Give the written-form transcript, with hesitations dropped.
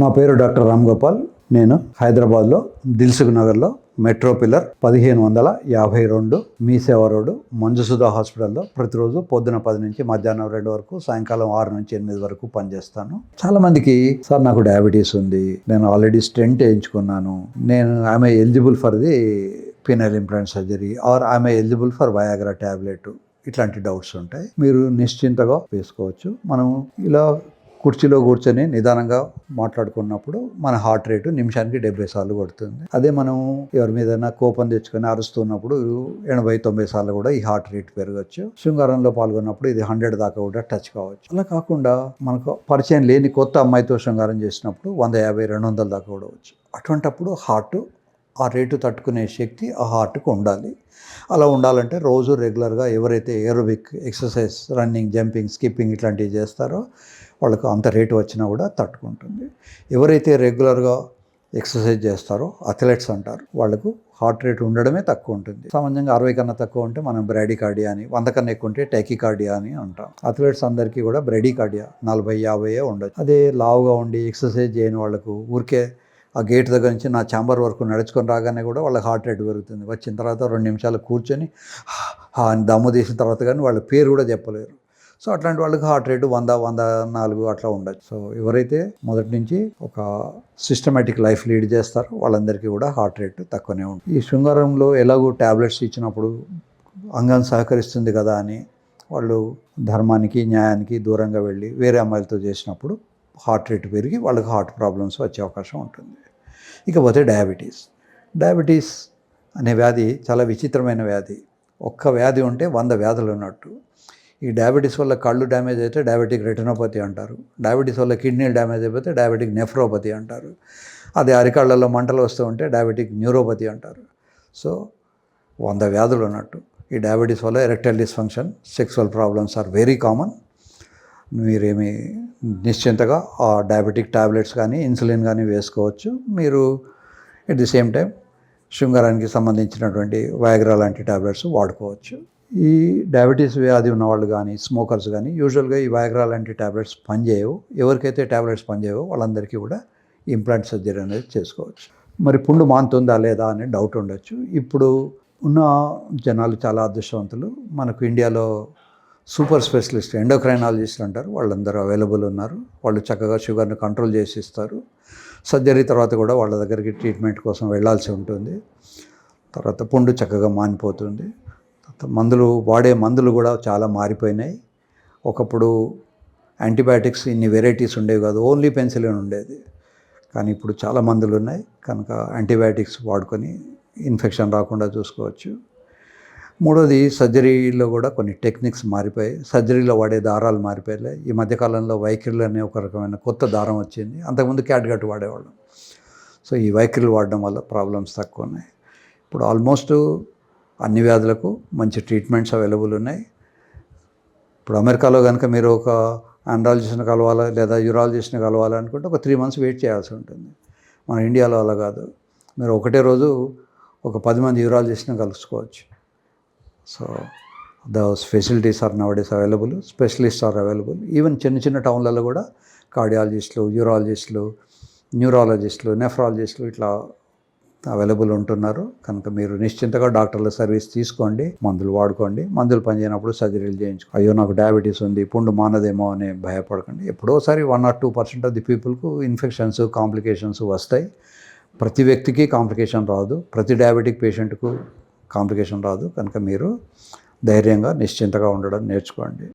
నా పేరు డాక్టర్ రామ్ గోపాల్. నేను హైదరాబాద్లో దిల్సుఖ్ నగర్లో మెట్రో పిల్లర్ 1552 మీ సేవా రోడ్డు మంజుసుధా హాస్పిటల్లో ప్రతిరోజు పొద్దున 10 నుంచి మధ్యాహ్నం 2 వరకు, సాయంకాలం 6 నుంచి 8 వరకు పనిచేస్తాను. చాలా మందికి సార్ నాకు డయాబెటీస్ ఉంది, నేను ఆల్రెడీ స్టెంట్ వేయించుకున్నాను, I'm eligible for the penile implant surgery or I'm eligible for Viagra tablet, ఇట్లాంటి డౌట్స్ ఉంటాయి. మీరు నిశ్చింతగా వేసుకోవచ్చు. మనం ఇలా కుర్చీలో కూర్చొని నిదానంగా మాట్లాడుకున్నప్పుడు మన హార్ట్ రేటు నిమిషానికి 70 సార్లు కొడుతుంది. అదే మనం ఎవరి మీద కోపం తెచ్చుకొని అరుస్తున్నప్పుడు 80-90 సార్లు కూడా ఈ హార్ట్ రేట్ పెరగచ్చు. శృంగారంలో పాల్గొన్నప్పుడు ఇది 100 దాకా కూడా టచ్ కావచ్చు. అలా కాకుండా మనకు పరిచయం లేని కొత్త అమ్మాయితో శృంగారం చేసినప్పుడు 150-200 దాకా కూడా వచ్చు. అటువంటప్పుడు హార్ట్ ఆ రేటు తట్టుకునే శక్తి ఆ హార్ట్కు ఉండాలి. అలా ఉండాలంటే రోజు రెగ్యులర్గా ఎవరైతే aerobic exercise, running, jumping, skipping ఇట్లాంటివి చేస్తారో వాళ్ళకు అంత రేటు వచ్చినా కూడా తట్టుకుంటుంది. ఎవరైతే రెగ్యులర్గా ఎక్సర్సైజ్ చేస్తారో అథ్లెట్స్ అంటారు, వాళ్ళకు హార్ట్ రేట్ ఉండడమే తక్కువ ఉంటుంది. సామాన్యంగా 60 కన్నా తక్కువ ఉంటే మనం బ్రాడీకార్డియా అని, 100 కన్నా ఎక్కువ ఉంటే టెకికార్డియా అని అంటాం. అథ్లెట్స్ అందరికీ కూడా బ్రాడీకార్డియా 40-50 ఉండదు. అదే లావుగా ఉండి ఎక్సర్సైజ్ చేయని వాళ్ళకు ఊరికే ఆ గేట్ దగ్గర నుంచి నా ఛాంబర్ వరకు నడుచుకొని రాగానే కూడా వాళ్ళకి హార్ట్ రేట్ పెరుగుతుంది. వచ్చిన తర్వాత 2 నిమిషాలు కూర్చొని అని దమ్ము తీసిన తర్వాత కానీ వాళ్ళ పేరు కూడా చెప్పలేరు. సో అట్లాంటి వాళ్ళకి హార్ట్ రేటు 100-104 అట్లా ఉండొచ్చు. సో ఎవరైతే మొదటి నుంచి ఒక సిస్టమేటిక్ లైఫ్ లీడ్ చేస్తారో వాళ్ళందరికీ కూడా హార్ట్ రేటు తక్కువనే ఉంటుంది. ఈ శృంగారంలో ఎలాగో ట్యాబ్లెట్స్ ఇచ్చినప్పుడు అంగం సహకరిస్తుంది కదా అని వాళ్ళు ధర్మానికి, న్యాయానికి దూరంగా వెళ్ళి వేరే అమ్మాయిలతో చేసినప్పుడు హార్ట్ రేట్ పెరిగి వాళ్ళకి హార్ట్ ప్రాబ్లమ్స్ వచ్చే అవకాశం ఉంటుంది. ఇకపోతే డయాబెటీస్ అనే వ్యాధి చాలా విచిత్రమైన వ్యాధి. ఒక్క వ్యాధి ఉంటే 100 వ్యాధులు ఉన్నట్టు. ఈ డయాబెటీస్ వల్ల కళ్ళు డ్యామేజ్ అయితే డయాబెటిక్ రెటినోపతి అంటారు. డయాబెటీస్ వల్ల కిడ్నీలు డ్యామేజ్ అయిపోతే డయాబెటిక్ నెఫ్రోపతి అంటారు. అదే అరికాళ్ళల్లో మంటలు వస్తూ ఉంటే డయాబెటిక్ న్యూరోపతి అంటారు. సో 100 వ్యాధులు ఉన్నట్టు. ఈ డయాబెటీస్ వల్ల erectile dysfunction, sexual problems are very common. మీరేమి నిశ్చింతగా ఆ డయాబెటిక్ టాబ్లెట్స్ కానీ, ఇన్సులిన్ కానీ వేసుకోవచ్చు. మీరు ఎట్ ది సేమ్ టైం శృంగారానికి సంబంధించినటువంటి వయాగ్రా లాంటి టాబ్లెట్స్ వాడుకోవచ్చు. ఈ డయాబెటీస్ వ్యాధి ఉన్నవాళ్ళు కానీ, స్మోకర్స్ కానీ యూజువల్గా ఈ వయాగ్రా లాంటి టాబ్లెట్స్ పనిచేయవు. ఎవరికైతే టాబ్లెట్స్ పనిచేయవో వాళ్ళందరికీ కూడా ఇంప్లాంట్ సర్జరీ అనేది చేసుకోవచ్చు. మరి పుండు మానుతుందా లేదా అనే డౌట్ ఉండొచ్చు. ఇప్పుడు ఉన్న జనాలు చాలా అదృష్టవంతులు. మనకు ఇండియాలో సూపర్ స్పెషలిస్ట్ ఎండోక్రైనాలజిస్టులు అంటారు, వాళ్ళందరూ అవైలబుల్ ఉన్నారు. వాళ్ళు చక్కగా షుగర్ని కంట్రోల్ చేసి ఇస్తారు. సర్జరీ తర్వాత కూడా వాళ్ళ దగ్గరికి ట్రీట్మెంట్ కోసం వెళ్ళాల్సి ఉంటుంది. తర్వాత పుండు చక్కగా మానిపోతుంది. వాడే మందులు కూడా చాలా మారిపోయినాయి. ఒకప్పుడు యాంటీబయాటిక్స్ ఇన్ని వెరైటీస్ ఉండేవి కాదు, ఓన్లీ పెన్సిలిన్ ఉండేది. కానీ ఇప్పుడు చాలా మందులు ఉన్నాయి కనుక యాంటీబయాటిక్స్ వాడుకొని ఇన్ఫెక్షన్ రాకుండా చూసుకోవచ్చు. మూడోది, సర్జరీలో కూడా కొన్ని టెక్నిక్స్ మారిపోయాయి. సర్జరీలో వాడే దారాలు మారిపోయాయి. ఈ మధ్యకాలంలో వైక్రిల్ అనే ఒక రకమైన కొత్త దారం వచ్చింది. అంతకుముందు క్యాట్గట్ వాడేవాళ్ళం. సో ఈ వైక్రిల్ వాడడం వల్ల ప్రాబ్లమ్స్ తక్కువ ఉన్నాయి. ఇప్పుడు ఆల్మోస్ట్ అన్ని వ్యాధులకు మంచి ట్రీట్మెంట్స్ అవైలబుల్ ఉన్నాయి. ఇప్పుడు అమెరికాలో కనుక మీరు ఒక ఆండ్రాలజిస్ట్ని కలవాలి లేదా యూరాలజిస్ట్ని కలవాలనుకుంటే ఒక 3 months వెయిట్ చేయాల్సి ఉంటుంది. మన ఇండియాలో అలా కాదు. మీరు ఒకటే రోజు ఒక 10 మంది యూరాలజిస్ట్ని కలుసుకోవచ్చు. So those facilities are nowadays available. Specialist are available. Even చిన్న టౌన్లలో కూడా కార్డియాలజిస్టులు, యూరాలజిస్టులు, న్యూరాలజిస్టులు, నెఫ్రాలజిస్టులు ఇట్లా అవైలబుల్ ఉంటున్నారు. కనుక మీరు నిశ్చింతగా డాక్టర్ల సర్వీస్ తీసుకోండి, మందులు వాడుకోండి. మందులు పనిచేయనప్పుడు సర్జరీలు చేయించుకోండి. అయ్యో నాకు డయాబెటీస్ ఉంది, పుండు మానదేమో అని భయపడకండి. ఎప్పుడోసారి 1 or 2% ఆఫ్ ది పీపుల్కు ఇన్ఫెక్షన్స్, కాంప్లికేషన్స్ వస్తాయి. ప్రతి వ్యక్తికి కాంప్లికేషన్ రాదు, ప్రతి డయాబెటిక్ పేషెంట్కు కాంప్లికేషన్ రాదు. కనుక మీరు ధైర్యంగా నిశ్చింతగా ఉండడం నేర్చుకోండి.